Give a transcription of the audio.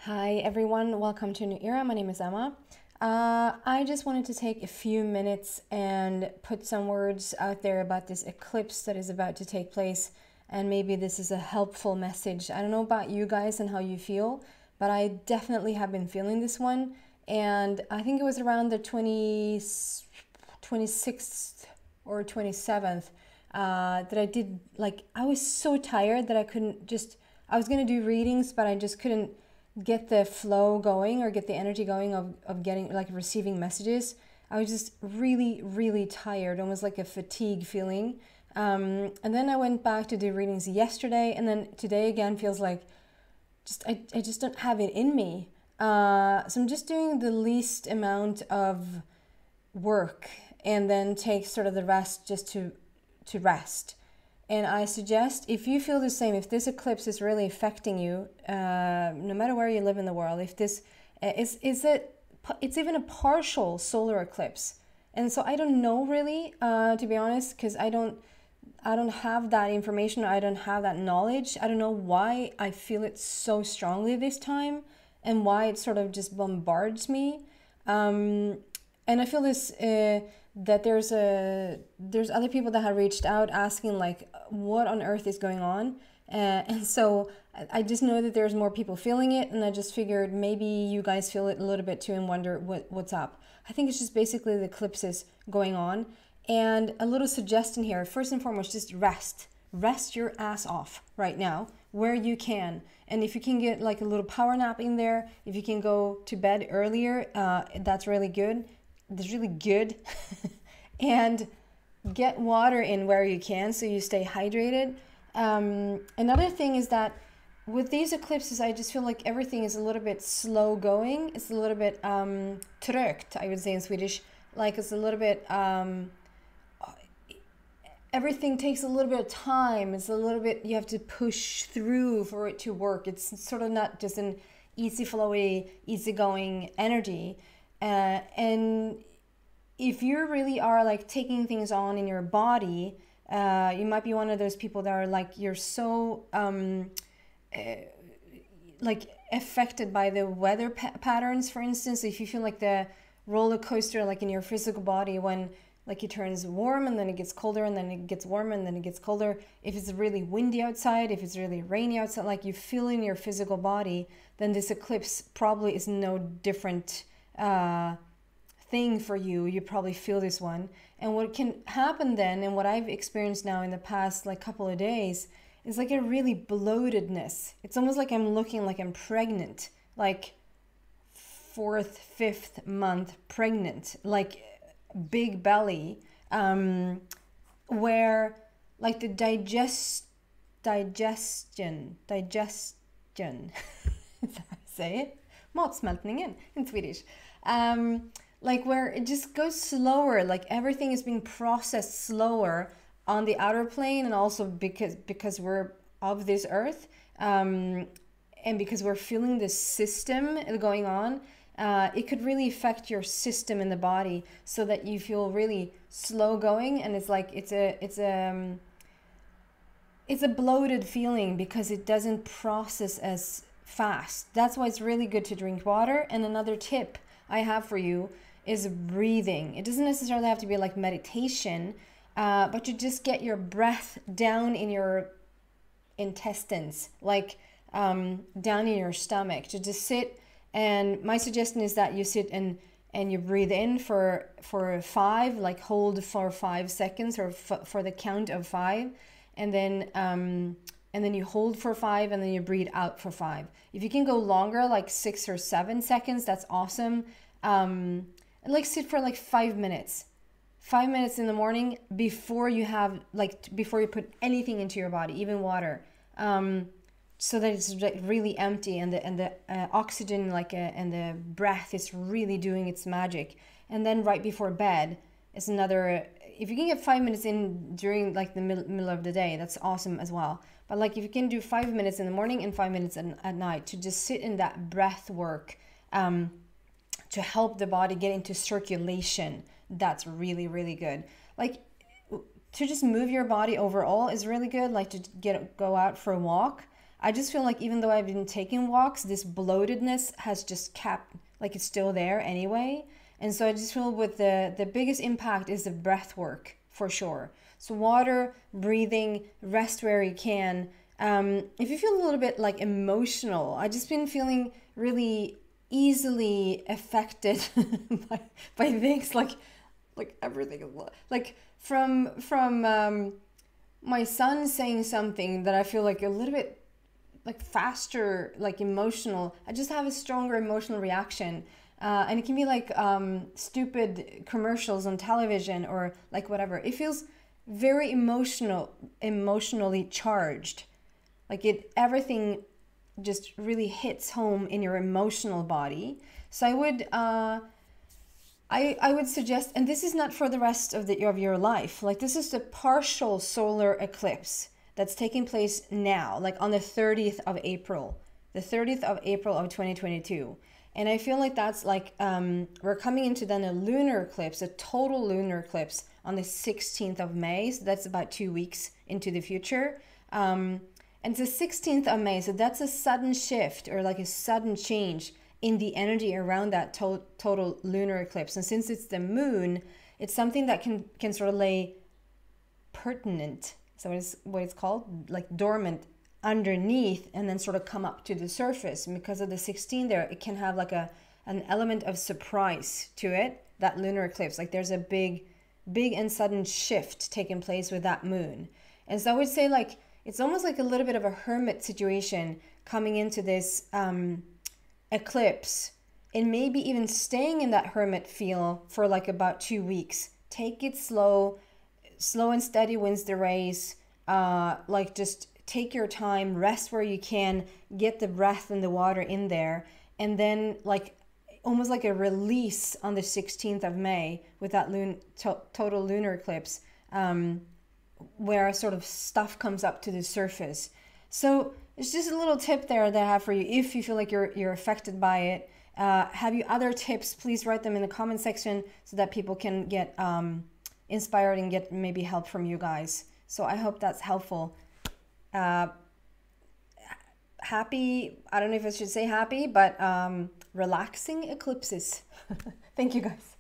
Hi everyone, welcome to a new era. My name is Emma. I just wanted to take a few minutes and put some words out there about this eclipse that is about to take place, and maybe this is a helpful message. I don't know about you guys and how you feel, but I definitely have been feeling this one, and I think it was around the 26th or 27th that I did, like, I was so tired that I was going to do readings, but I just couldn't get the flow going or get the energy going of getting, like, receiving messages. I was just really tired, almost like a fatigue feeling. And then I went back to do readings yesterday, and then today again feels like I just don't have it in me. So I'm just doing the least amount of work and then take sort of the rest just to rest. And I suggest, if you feel the same, if this eclipse is really affecting you, no matter where you live in the world, if this it's even a partial solar eclipse. And so I don't know really, to be honest, because I don't have that information. I don't have that knowledge. I don't know why I feel it so strongly this time and why it sort of just bombards me. And I feel this, that there's other people that have reached out asking, like, what on earth is going on? And so I just know that there's more people feeling it, and I just figured maybe you guys feel it a little bit too and wonder what's up. I think it's just basically the eclipses going on. And a little suggestion here, first and foremost, just rest. Rest your ass off right now where you can. And if you can get like a little power nap in there, if you can go to bed earlier, that's really good. That's really good. And get water in where you can so you stay hydrated. Another thing is that with these eclipses, I just feel like everything is a little bit slow going. It's a little bit trögt, I would say in Swedish. Like, it's a little bit, everything takes a little bit of time. It's a little bit, you have to push through for it to work. It's sort of not just an easy flowy, easygoing energy. And if you really are like taking things on in your body, you might be one of those people that are like, you're so like affected by the weather patterns. For instance, if you feel like the roller coaster, like in your physical body, when like it turns warm and then it gets colder and then it gets warmer and then it gets colder. If it's really windy outside, if it's really rainy outside, like you feel in your physical body, then this eclipse probably is no different thing for you. You probably feel this one. And what can happen then, and what I've experienced now in the past like couple of days, is like a really bloatedness. It's almost like I'm looking like I'm pregnant, like 4th, 5th month pregnant, like big belly, where like the digestion, is that how I say it? Matsmältningen in Swedish. Like where it just goes slower, like everything is being processed slower on the outer plane, and also because we're of this earth, and because we're feeling this system going on, it could really affect your system in the body so that you feel really slow going, and it's like it's a bloated feeling because it doesn't process as fast. That's why it's really good to drink water. And another tip I have for you is breathing. It doesn't necessarily have to be like meditation, but you just get your breath down in your intestines, like down in your stomach, to just sit. And my suggestion is that you sit and you breathe in for 5, like hold for 5 seconds, or for the count of 5, and then you hold for 5, and then you breathe out for 5. If you can go longer, like 6 or 7 seconds, that's awesome. Like sit for like 5 minutes. 5 minutes in the morning before you put anything into your body, even water, so that it's really empty, and the oxygen, and the breath is really doing its magic. And then right before bed is another. If you can get 5 minutes in during like the middle of the day, that's awesome as well. But like if you can do 5 minutes in the morning and 5 minutes at night to just sit in that breath work, to help the body get into circulation, that's really good. Like to just move your body overall is really good. Like to go out for a walk, I just feel like even though I've been taking walks, this bloatedness has just kept, like it's still there anyway. And so I just feel with the biggest impact is the breath work for sure. So water, breathing, rest where you can. If you feel a little bit like emotional, I just been feeling really easily affected by things like everything, like from my son saying something that I feel like a little bit like faster, like emotional. I just have a stronger emotional reaction. And it can be like stupid commercials on television or like whatever. It feels very emotionally charged. Like everything just really hits home in your emotional body. So I would suggest, and this is not for the rest of your life. Like this is the partial solar eclipse that's taking place now, like on the 30th of April, the 30th of April of 2022. And I feel like that's like, we're coming into then a lunar eclipse, a total lunar eclipse on the 16th of May. So that's about 2 weeks into the future. And it's the 16th of May. So that's a sudden shift or like a sudden change in the energy around that total lunar eclipse. And since it's the moon, it's something that can sort of lay pertinent. So what it's called, like dormant underneath and then sort of come up to the surface. And because of the 16 there, it can have like an element of surprise to it, that lunar eclipse. Like there's a big and sudden shift taking place with that moon. And so I would say like, it's almost like a little bit of a hermit situation coming into this eclipse, and maybe even staying in that hermit feel for like about 2 weeks. Take it slow and steady wins the race. Like just take your time, rest where you can, get the breath and the water in there, and then like almost like a release on the 16th of May with that total lunar eclipse, where sort of stuff comes up to the surface. So it's just a little tip there that I have for you if you feel like you're affected by it. Have you other tips? Please write them in the comment section so that people can get inspired and get maybe help from you guys. So I hope that's helpful. Happy, I don't know if I should say happy, but relaxing eclipses. Thank you guys.